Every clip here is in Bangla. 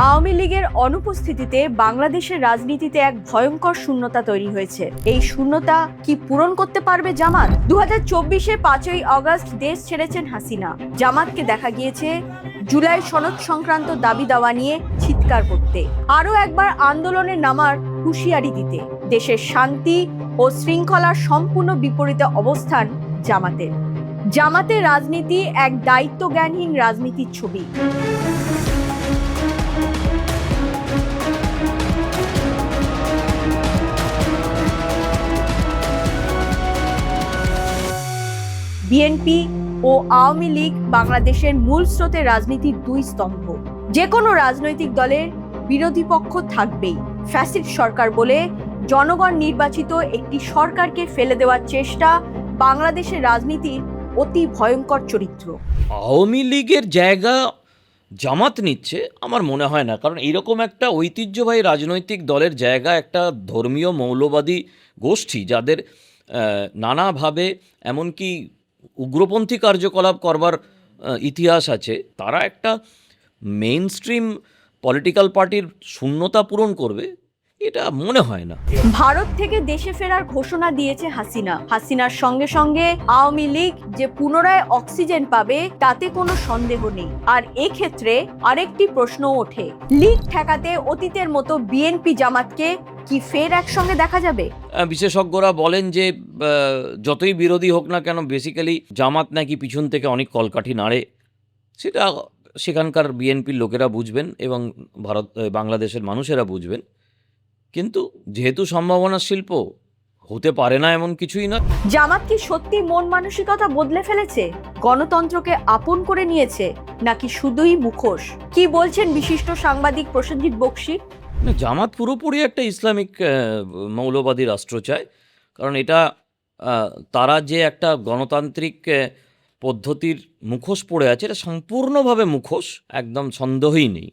আওয়ামী লীগের অনুপস্থিতিতে বাংলাদেশের রাজনীতিতে এক ভয়ঙ্কর শূন্যতা তৈরি হয়েছে। এই শূন্যতা কি পূরণ করতে পারবে জামাত? 2024-এ 5ই আগস্ট দেশ ছেড়েছেন হাসিনা। জামাতকে দেখা গিয়েছে জুলাই সনদ সংক্রান্ত দাবি দাওয়া নিয়ে চিৎকার করতে, আরো একবার আন্দোলনে নামার হুঁশিয়ারি দিতে। দেশের শান্তি ও শৃঙ্খলার সম্পূর্ণ বিপরীতে অবস্থান জামাতের। জামাতের রাজনীতি এক দায়িত্বজ্ঞানহীন রাজনীতির ছবি। বিএনপি ও আওয়ামী লীগ বাংলাদেশের মূল স্রোতের রাজনীতির দুই স্তম্ভ। যে কোনো রাজনৈতিক দলের বিরোধী পক্ষ থাকবেই। ফ্যাসিস্ট সরকার বলে জনগণ নির্বাচিত একটি সরকারকে ফেলে দেওয়ার চেষ্টা বাংলাদেশের রাজনীতির অতি ভয়ঙ্কর চরিত্র। আওয়ামী লীগের জায়গা জামাত নিচ্ছে আমার মনে হয় না, কারণ এইরকম একটা ঐতিহ্যবাহী রাজনৈতিক দলের জায়গা একটা ধর্মীয় মৌলবাদী গোষ্ঠী, যাদের নানাভাবে এমনকি উগ্রপন্থী কার্যকলাপ করবার ইতিহাস আছে, তারা একটা মেইন স্ট্রিম পলিটিক্যাল পার্টির শূন্যতা পূরণ করবে এটা মনে হয় না। ভারত থেকে দেশে ফেরার ঘোষণা দিয়েছে হাসিনা। হাসিনার সঙ্গে সঙ্গে আওয়ামী লীগ যে পুনরায় অক্সিজেন পাবে তাতে কোনো সন্দেহ নেই। আর এক্ষেত্রে আরেকটি প্রশ্ন ওঠে, লীগ ঠেকাতে অতীতের মতো বিএনপি জামাতকে কি ফের একসঙ্গে দেখা যাবে? বিশেষজ্ঞরা বলেন যে যতই বিরোধী হোক না কেন, বেসিক্যালি জামাত নাকি পিছন থেকে অনেক কলকাঠি নাড়ে। সেটা সেখানকার বিএনপির লোকেরা বুঝবেন এবং বাংলাদেশের মানুষেরা বুঝবেন। কিন্তু যেহেতু সম্ভাবনা শিল্প হতে পারে না এমন কিছুই না। জামাত কি সত্যি মন মানসিকতা বদলে ফেলেছে, গণতন্ত্রকে আপন করে নিয়েছে, নাকি শুধুই মুখোশ? কি বলছেন বিশিষ্ট সাংবাদিক প্রসেনজিৎ বক্সী? জামাত পুরোপুরি একটা ইসলামিক মৌলবাদী রাষ্ট্র চায়, কারণ এটা তারা যে একটা গণতান্ত্রিক পদ্ধতির মুখোশ পড়ে আছে, এটা সম্পূর্ণভাবে মুখোশ, একদম সন্দেহই নেই।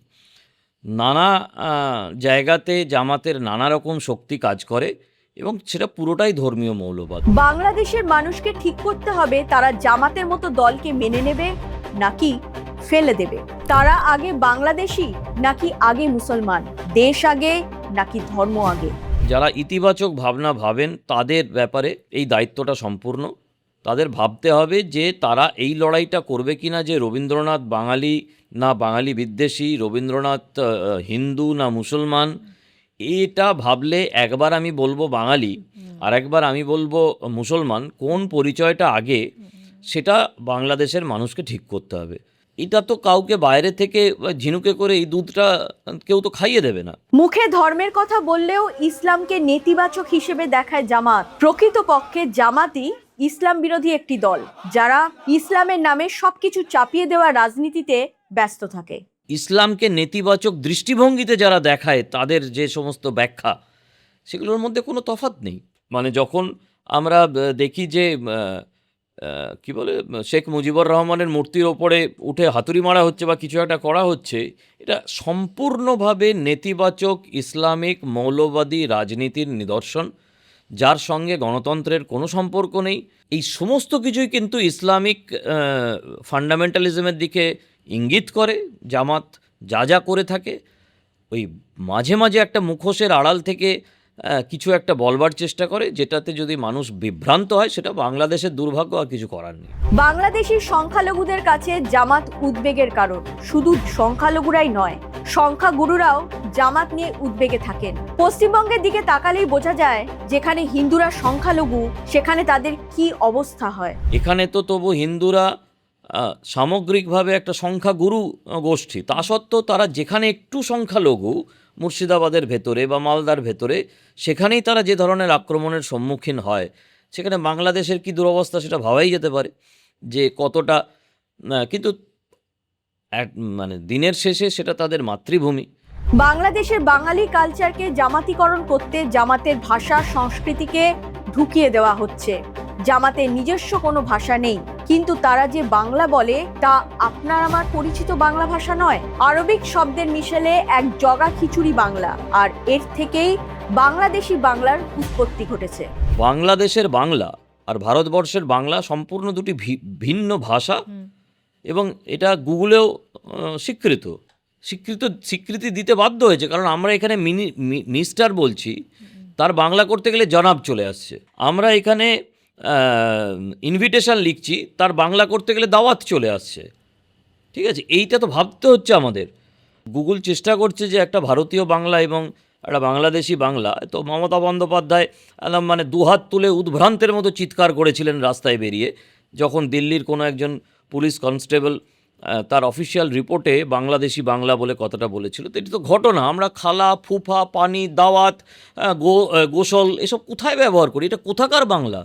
নানা জায়গাতে জামাতের নানা রকম শক্তি কাজ করে এবং সেটা পুরোটাই ধর্মীয় মৌলবাদ। বাংলাদেশের মানুষকে ঠিক করতে হবে তারা জামাতের মতো দলকে মেনে নেবে নাকি ফেলে দেবে। তারা আগে বাংলাদেশি নাকি আগে মুসলমান, দেশ আগে নাকি ধর্ম আগে। যারা ইতিবাচক ভাবনা ভাবেন তাদের ব্যাপারে এই দায়িত্বটা সম্পূর্ণ। তাদের ভাবতে হবে যে তারা এই লড়াইটা করবে কিনা, যে রবীন্দ্রনাথ বাঙালি না বাঙালি বিদ্বেষী, রবীন্দ্রনাথ হিন্দু না মুসলমান। এটা ভাবলে একবার আমি বলবো বাঙালি আর একবার আমি বলবো মুসলমান, কোন পরিচয়টা আগে সেটা বাংলাদেশের মানুষকে ঠিক করতে হবে। এটা তো কাউকে বাইরে থেকে ঝিনুকে করে এই দুধটা কেউ তো খাইয়ে দেবে না। মুখে ধর্মের কথা বললেও ইসলামকে নেতিবাচক হিসেবে দেখায় জামাত। প্রকৃতপক্ষে জামাতই ইসলাম বিরোধী একটি দল, যারা ইসলামের নামে সবকিছু চাপিয়ে দেওয়া রাজনীতিতে ব্যস্ত থাকে। ইসলামকে নেতিবাচক দৃষ্টিভঙ্গিতে যারা দেখায় তাদের যে সমস্ত ব্যাখ্যা, সেগুলোর মধ্যে কোনো তফাৎ নেই। মানে যখন আমরা দেখি যে কি বলে শেখ মুজিবুর রহমানের মূর্তির ওপরে উঠে হাতুড়ি মারা হচ্ছে বা কিছু একটা করা হচ্ছে, এটা সম্পূর্ণভাবে নেতিবাচক ইসলামিক মৌলবাদী রাজনীতির নিদর্শন, যার সঙ্গে গণতন্ত্রের কোনো সম্পর্ক নেই। এই সমস্ত কিছুই কিন্তু ইসলামিক ফান্ডামেন্টালিজমের দিকে ইঙ্গিত করে। জামাত যা যা করে থাকে ওই মাঝে মাঝে একটা মুখোশের আড়াল থেকে কিছু একটা বলবার চেষ্টা করে, যেটাতে যদি মানুষ বিভ্রান্ত হয় সেটা বাংলাদেশের দুর্ভাগ্য, আর কিছু করার নেই। বাংলাদেশি সংখ্যালঘুদের কাছে জামাত উদ্বেগের কারণ। শুধু সংখ্যালঘুরাই নয়, সংখ্যাগুরুরাও জামাত নিয়ে উদ্বেগে থাকেন। পশ্চিমবঙ্গের দিকে তাকালেই বোঝা যায়, যেখানে হিন্দুরা সংখ্যালঘু সেখানে তাদের কি অবস্থা হয়। এখানে তো তবু হিন্দুরা সামগ্রিকভাবে একটা সংখ্যাগুরু গোষ্ঠী, তা সত্ত্বেও তারা যেখানে একটু সংখ্যালঘু, মুর্শিদাবাদের ভেতরে বা মালদার ভেতরে, সেখানেই তারা যে ধরনের আক্রমণের সম্মুখীন হয়, সেখানে বাংলাদেশের কি দুরবস্থা সেটা ভাবাই যেতে পারে যে কতটা। কিন্তু মানে দিনের শেষে সেটা তাদের মাতৃভূমি। বাংলাদেশের বাঙালি কালচারকে জামাতিকরণ করতে জামাতের ভাষা সংস্কৃতিকে ঢুকিয়ে দেওয়া হচ্ছে। জামাতের নিজস্ব কোনো ভাষা নেই, কিন্তু তারা যে বাংলা বলে তা আপনার আমার পরিচিত বাংলা ভাষা নয়। আরবিক শব্দের মিশেলে এক জগা খিচুড়ি বাংলা, আর এর থেকেই বাংলাদেশি বাংলার উৎপত্তি ঘটেছে। বাংলাদেশের বাংলা আর ভারতবর্ষের বাংলা সম্পূর্ণ দুটি ভিন্ন ভাষা, এবং এটা গুগলেও স্বীকৃত স্বীকৃতি দিতে বাধ্য হয়েছে, কারণ আমরা এখানে মিনিস্টার বলছি, তার বাংলা করতে গেলে জনাব চলে আসছে। আমরা এখানে ইনভিটেশন লিখছি, তার বাংলা করতে গেলে দাওয়াত চলে আসছে। ঠিক আছে, এইটা তো ভাবতে হচ্ছে আমাদের। গুগল চেষ্টা করছে যে একটা ভারতীয় বাংলা এবং একটা বাংলাদেশি বাংলা, তো মমতা বন্দ্যোপাধ্যায় একদম মানে দুহাত তুলে উদ্ভ্রান্তের মতো চিৎকার করেছিলেন রাস্তায় বেরিয়ে, যখন দিল্লির কোনো একজন পুলিশ কনস্টেবল তার অফিসিয়াল রিপোর্টে বাংলাদেশি বাংলা বলে কথাটা বলেছিল। তো এটি তো ঘটনা। আমরা খালা, ফুফা, পানি, দাওয়াত, গোসল এসব কোথায় ব্যবহার করি? এটা কোথাকার বাংলা?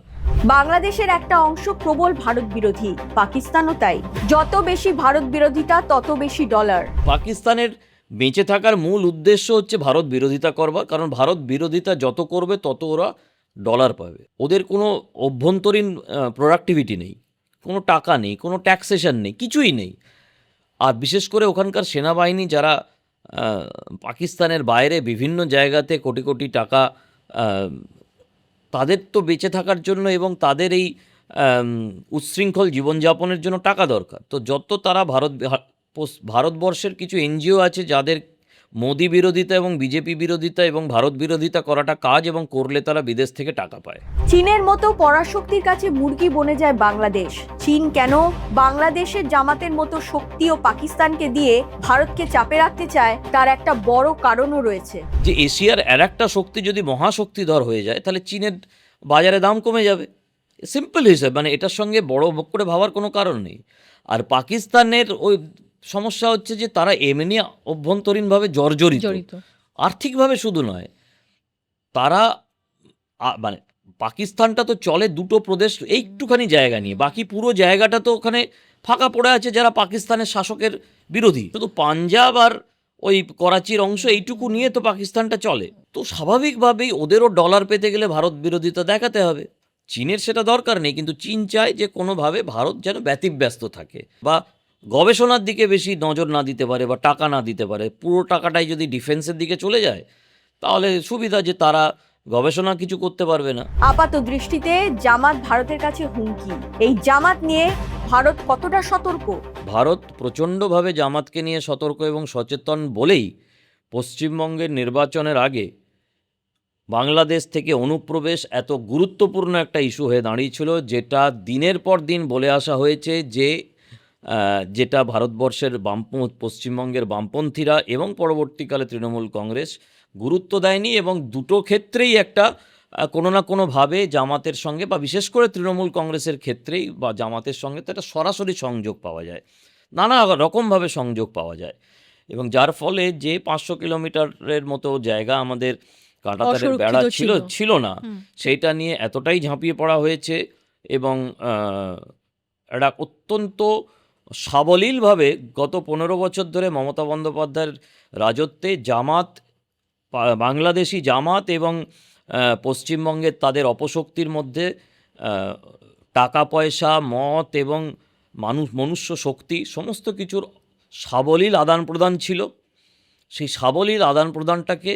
বাংলাদেশের একটা অংশ প্রবল ভারত বিরোধী, পাকিস্তানও তাই। যত বেশি ভারত বিরোধিতা তত বেশি ডলার। পাকিস্তানের বেঁচে থাকার মূল উদ্দেশ্য হচ্ছে ভারত বিরোধিতা করবার, কারণ ভারত বিরোধিতা যত করবে তত ওরা ডলার পাবে। ওদের কোনো অভ্যন্তরীণ প্রোডাক্টিভিটি নেই, কোনো টাকা নেই, কোনো ট্যাক্সেশন নেই, কিছুই নেই। আর বিশেষ করে ওখানকার সেনাবাহিনী যারা পাকিস্তানের বাইরে বিভিন্ন জায়গাতে কোটি কোটি টাকা, তাদের তো বেঁচে থাকার জন্য এবং তাদের এই উচ্ছৃঙ্খল জীবনযাপনের জন্য টাকা দরকার। তো যত তারা ভারতবর্ষের কিছু এনজিও আছে যাদের মোদি বিরোধিতা এবং বিজেপি বিরোধিতা এবং ভারত বিরোধিতা করাটা কাজ, এবং করলে তারা বিদেশ থেকে টাকা পায়। চীনের মতো পরাশক্তির কাছে মুরগি বনে যায় বাংলাদেশ। চীন কেন বাংলাদেশের জামাতের মতো শক্তি ও পাকিস্তানকে দিয়ে ভারতকে চাপে রাখতে চায়, তার একটা বড় কারণও রয়েছে। যে এশিয়ার আর একটা শক্তি যদি মহাশক্তিধর হয়ে যায়, তাহলে চীনের বাজারে দাম কমে যাবে। সিম্পল হিসাব, মানে এটার সঙ্গে বড় করে ভাবার কোনো কারণ নেই। আর পাকিস্তানের ওই সমস্যা হচ্ছে যে তারা এমনি অভ্যন্তরীণভাবে জর্জরিত, আর্থিকভাবে শুধু নয়। তারা মানে পাকিস্তানটা তো চলে দুটো প্রদেশ, একটুখানি জায়গা নিয়ে, বাকি পুরো জায়গাটা তো ওখানে ফাঁকা পড়ে আছে যারা পাকিস্তানের শাসকের বিরোধী। শুধু পাঞ্জাব আর ওই করাচির অংশ এইটুকু নিয়ে তো পাকিস্তানটা চলে। তো স্বাভাবিকভাবেই ওদেরও ডলার পেতে গেলে ভারত বিরোধিতা দেখাতে হবে। চীনের সেটা দরকার নেই, কিন্তু চীন চায় যে কোনোভাবে ভারত যেন ব্যতিব্যস্ত থাকে বা গবেষণার দিকে বেশি নজর না দিতে পারে বা টাকা না দিতে পারে। পুরো টাকাটাই যদি ডিফেন্সের দিকে চলে যায় তাহলে সুবিধা, যে তারা গবেষণা কিছু করতে পারবে না। আপাত দৃষ্টিতে জামাত ভারতের কাছে হুমকি। এই জামাত নিয়ে ভারত কতটা সতর্ক? ভারত প্রচণ্ডভাবে জামাতকে নিয়ে সতর্ক এবং সচেতন বলেই পশ্চিমবঙ্গের নির্বাচনের আগে বাংলাদেশ থেকে অনুপ্রবেশ এত গুরুত্বপূর্ণ একটা ইস্যু হয়ে দাঁড়িয়েছিল, যেটা দিনের পর দিন বলে আসা হয়েছে যে যেটা ভারতবর্ষের পশ্চিমবঙ্গের বামপন্থীরা এবং পরবর্তীকালে তৃণমূল কংগ্রেস গুরুত্ব দেয়নি, এবং দুটো ক্ষেত্রেই একটা কোনো না কোনোভাবে জামাতের সঙ্গে বা বিশেষ করে তৃণমূল কংগ্রেসের ক্ষেত্রেই বা জামাতের সঙ্গে তো একটা সরাসরি সংযোগ পাওয়া যায়, নানা রকমভাবে সংযোগ পাওয়া যায়। এবং যার ফলে যে 500 কিলোমিটারের মতো জায়গা আমাদের কাঁটাতারের বেড়া ছিল না, সেইটা নিয়ে এতটাই ঝাঁপিয়ে পড়া হয়েছে। এবং একটা অত্যন্ত সাবলীলভাবে গত 15 বছর ধরে মমতা বন্দ্যোপাধ্যায়ের রাজত্বে জামাত, বাংলাদেশি জামাত এবং পশ্চিমবঙ্গের তাদের অপশক্তির মধ্যে টাকা পয়সা, মত এবং মনুষ্য শক্তি সমস্ত কিছুর সাবলীল আদান প্রদান ছিল। সেই সাবলীল আদান প্রদানটাকে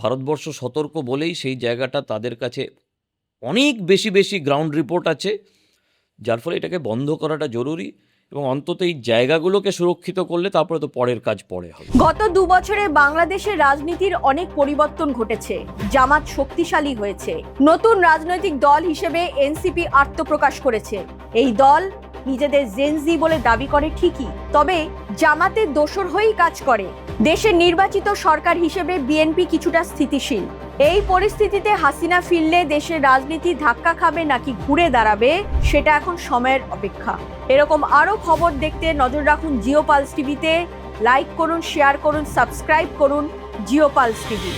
ভারতবর্ষ সতর্ক বলেই সেই জায়গাটা তাদের কাছে অনেক বেশি গ্রাউন্ড রিপোর্ট আছে, যার ফলে এটাকে বন্ধ করাটা জরুরি। এবং অন্তত এই জায়গাগুলোকে সুরক্ষিত করলে তারপরে তো পরের কাজ পরে হবে। গত 2 বছরে বাংলাদেশের রাজনীতির অনেক পরিবর্তন ঘটেছে। জামাত শক্তিশালী হয়েছে। নতুন রাজনৈতিক দল হিসেবে এনসিপি আত্মপ্রকাশ করেছে। এই দল নিজেদের জেনজি বলে দাবি করে ঠিকই, তবে জামাতের দোসর হয়েই কাজ করে। দেশের নির্বাচিত সরকার হিসেবে বিএনপি কিছুটা স্থিতিশীল। এই পরিস্থিতিতে হাসিনা ফিরলে দেশের রাজনীতি ধাক্কা খাবে নাকি ঘুরে দাঁড়াবে, সেটা এখন সময়ের অপেক্ষা। এরকম আরো খবর দেখতে নজর রাখুন জিও পালস টিভিতে। লাইক করুন, শেয়ার করুন, সাবস্ক্রাইব করুন জিও পালস টিভি।